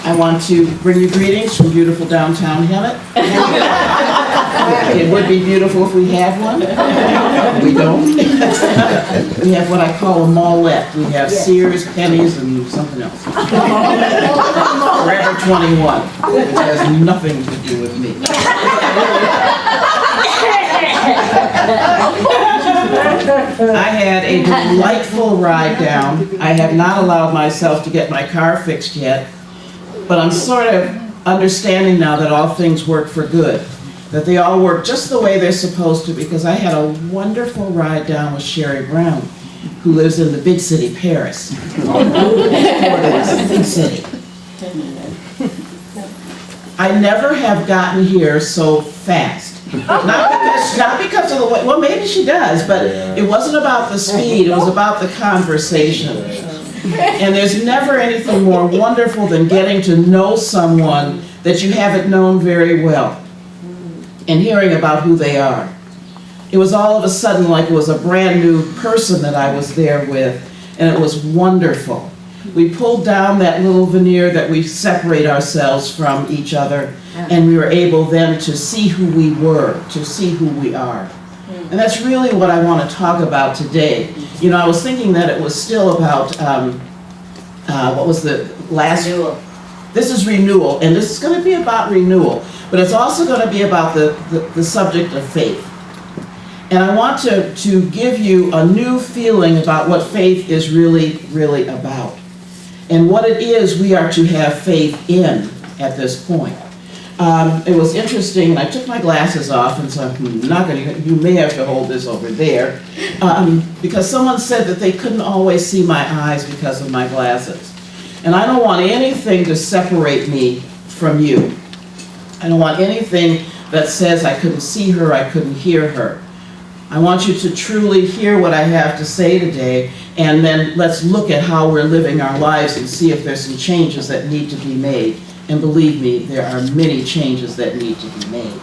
I want to bring you greetings from beautiful downtown Hemet. It would be beautiful if we had one. We don't. We have what I call a mallette. We have Sears, Penny's, and something else. Forever 21, which has nothing to do with me. I had a delightful ride down. I have not allowed myself to get my car fixed yet, but I'm sort of understanding now that all things work for good, that they all work just the way they're supposed to, because I had a wonderful ride down with Sherry Brown, who lives in the big city, Paris. Big city. I never have gotten here so fast. Not because of the way, well, maybe she does, but it wasn't about the speed, it was about the conversation. And there's never anything more wonderful than getting to know someone that you haven't known very well and hearing about who they are. It was all of a sudden like it was a brand new person that I was there with, and it was wonderful. We pulled down that little veneer that we separate ourselves from each other, and we were able then to see who we were, to see who we are. And that's really what I want to talk about today. You know, I was thinking that it was still about, what was the last? Renewal. This is renewal, and this is going to be about renewal, but it's also going to be about the subject of faith. And I want to give you a new feeling about what faith is really, really about. And what it is we are to have faith in at this point. It was interesting, and I took my glasses off, and so I'm not going to, you may have to hold this over there, because someone said that they couldn't always see my eyes because of my glasses. And I don't want anything to separate me from you. I don't want anything that says I couldn't see her, I couldn't hear her. I want you to truly hear what I have to say today, and then let's look at how we're living our lives and see if there's some changes that need to be made. And believe me, there are many changes that need to be made.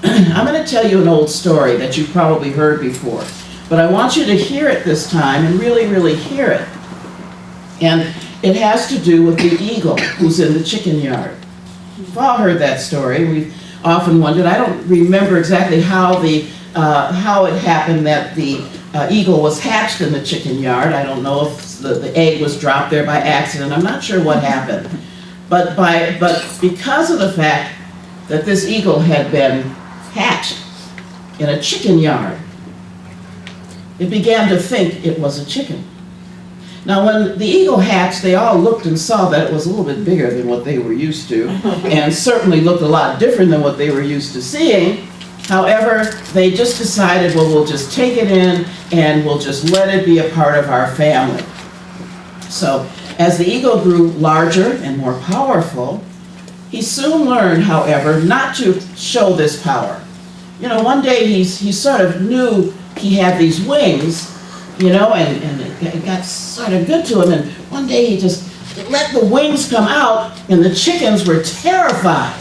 I'm going to tell you an old story that you've probably heard before, but I want you to hear it this time and really, really hear it. And it has to do with the eagle who's in the chicken yard. We've all heard that story. We've often wondered, I don't remember exactly how it happened that the eagle was hatched in the chicken yard. I don't know if the egg was dropped there by accident. I'm not sure what happened. But because of the fact that this eagle had been hatched in a chicken yard, it began to think it was a chicken. Now when the eagle hatched, they all looked and saw that it was a little bit bigger than what they were used to, and certainly looked a lot different than what they were used to seeing. However, they just decided, well, we'll just take it in and we'll just let it be a part of our family. So as the eagle grew larger and more powerful, he soon learned, however, not to show this power. You know, one day he sort of knew he had these wings, you know, and it got sort of good to him, and one day he just let the wings come out, and the chickens were terrified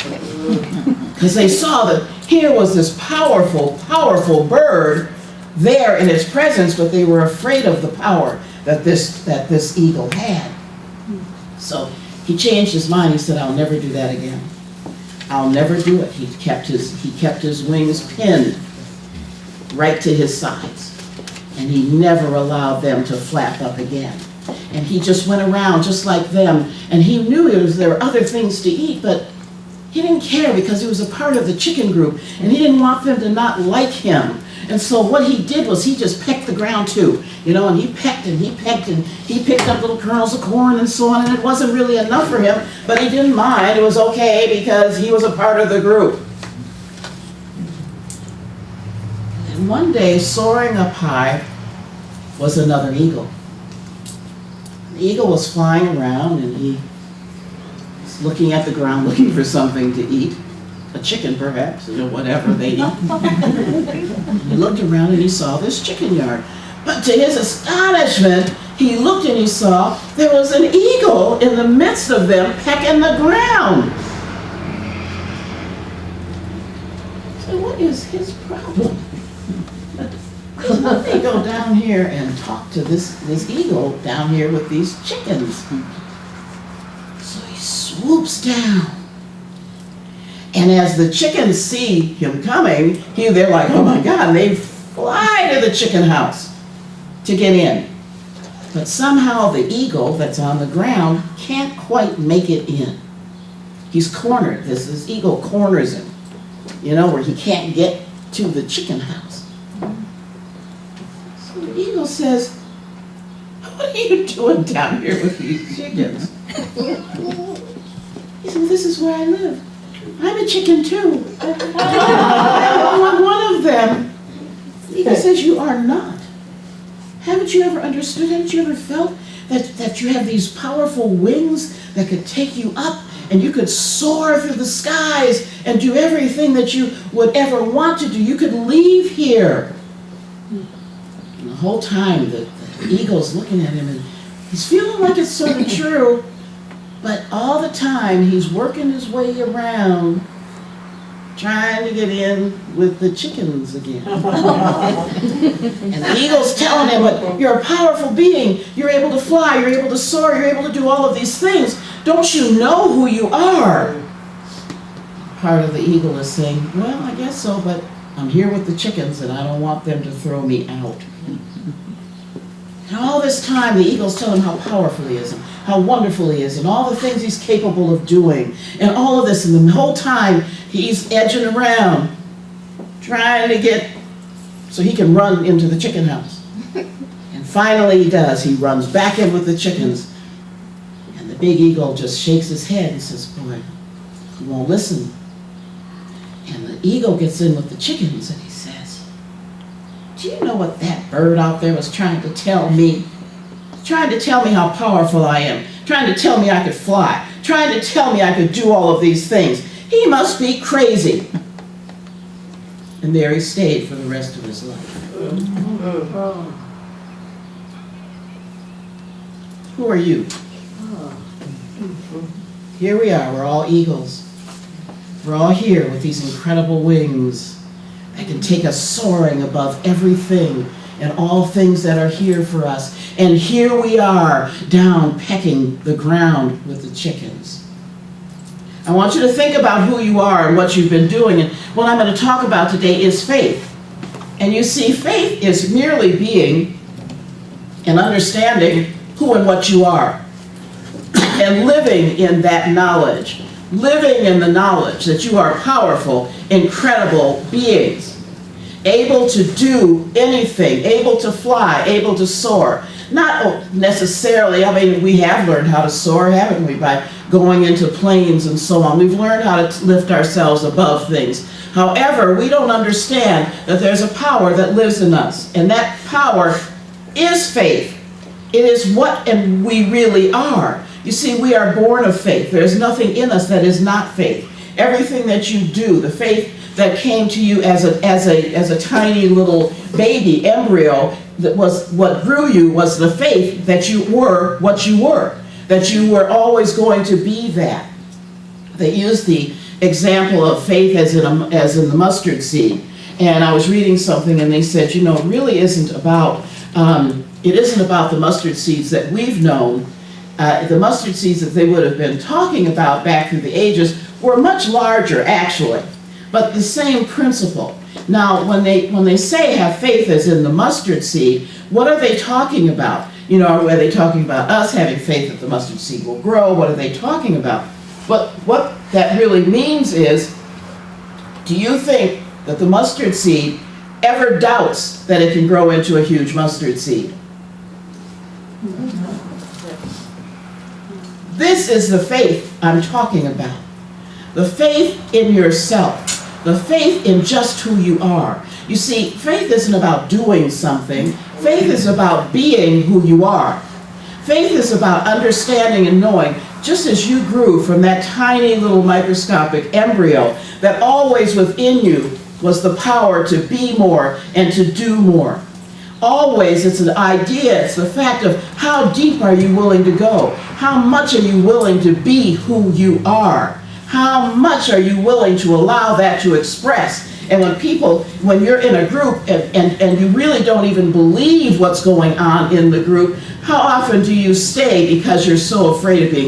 because they saw that here was this powerful, powerful bird there in its presence, but they were afraid of the power that this eagle had. So he changed his mind. He said, I'll never do that again. I'll never do it. He kept his wings pinned right to his sides, and he never allowed them to flap up again. And he just went around just like them, and he knew there were other things to eat, but he didn't care because he was a part of the chicken group, and he didn't want them to not like him. And so what he did was he just pecked the ground too, you know, and he pecked and he pecked and he picked up little kernels of corn and so on, and it wasn't really enough for him, but he didn't mind. It was okay because he was a part of the group. And one day, soaring up high was another eagle. The eagle was flying around, and he was looking at the ground looking for something to eat. A chicken, perhaps, you know, whatever they eat. He looked around and he saw this chicken yard. But to his astonishment, he looked and he saw there was an eagle in the midst of them pecking the ground. So what is his problem? Let me go down here and talk to this eagle down here with these chickens. swoops down. And as the chickens see him coming, they're like, oh my God, and they fly to the chicken house to get in. But somehow the eagle that's on the ground can't quite make it in. He's cornered. This eagle corners him, where he can't get to the chicken house. So the eagle says, what are you doing down here with these chickens? He said, well, this is where I live. I'm a chicken too. I'm one of them. The eagle says, you are not. Haven't you ever understood, haven't you ever felt that you have these powerful wings that could take you up and you could soar through the skies and do everything that you would ever want to do? You could leave here. And the whole time the eagle's looking at him and he's feeling like it's sort of true, but all the time he's working his way around trying to get in with the chickens again. And the eagle's telling him, but you're a powerful being. You're able to fly, you're able to soar, you're able to do all of these things. Don't you know who you are? Part of the eagle is saying, well, I guess so, but I'm here with the chickens and I don't want them to throw me out. And all this time the eagle's telling him how powerful he is, and how wonderful he is, and all the things he's capable of doing, and all of this, and the whole time he's edging around, trying to get so he can run into the chicken house. And finally he does. He runs back in with the chickens, and the big eagle just shakes his head and says, boy, he won't listen. And the eagle gets in with the chickens, and he says, do you know what that bird out there was trying to tell me? Trying to tell me how powerful I am. Trying to tell me I could fly. Trying to tell me I could do all of these things. He must be crazy. And there he stayed for the rest of his life. Who are you? Here we are. We're all eagles. We're all here with these incredible wings that can take us soaring above everything and all things that are here for us. And here we are, down pecking the ground with the chickens. I want you to think about who you are and what you've been doing. And what I'm going to talk about today is faith. And you see, faith is merely being and understanding who and what you are. And living in that knowledge. Living in the knowledge that you are powerful, incredible beings. Able to do anything, able to fly, able to soar. Not necessarily, I mean, we have learned how to soar, haven't we, by going into planes and so on. We've learned how to lift ourselves above things. However, we don't understand that there's a power that lives in us, and that power is faith. It is what and we really are. You see, we are born of faith. There's nothing in us that is not faith. Everything that you do, the faith that came to you as a tiny little baby embryo, that was what grew you, was the faith that you were what you were, that you were always going to be that. They used the example of faith as in the mustard seed, and I was reading something and they said, you know, it really isn't about the mustard seeds that we've known. The mustard seeds that they would have been talking about back through the ages were much larger, actually, but the same principle. Now, when they say have faith as in the mustard seed, what are they talking about? You know, are they talking about us having faith that the mustard seed will grow? What are they talking about? But what that really means is, do you think that the mustard seed ever doubts that it can grow into a huge mustard seed? This is the faith I'm talking about. The faith in yourself. The faith in just who you are. You see, faith isn't about doing something. Faith is about being who you are. Faith is about understanding and knowing, just as you grew from that tiny little microscopic embryo, that always within you was the power to be more and to do more. Always, it's an idea, it's the fact of how deep are you willing to go? How much are you willing to be who you are? How much are you willing to allow that to express? And when you're in a group and you really don't even believe what's going on in the group, how often do you stay because you're so afraid of being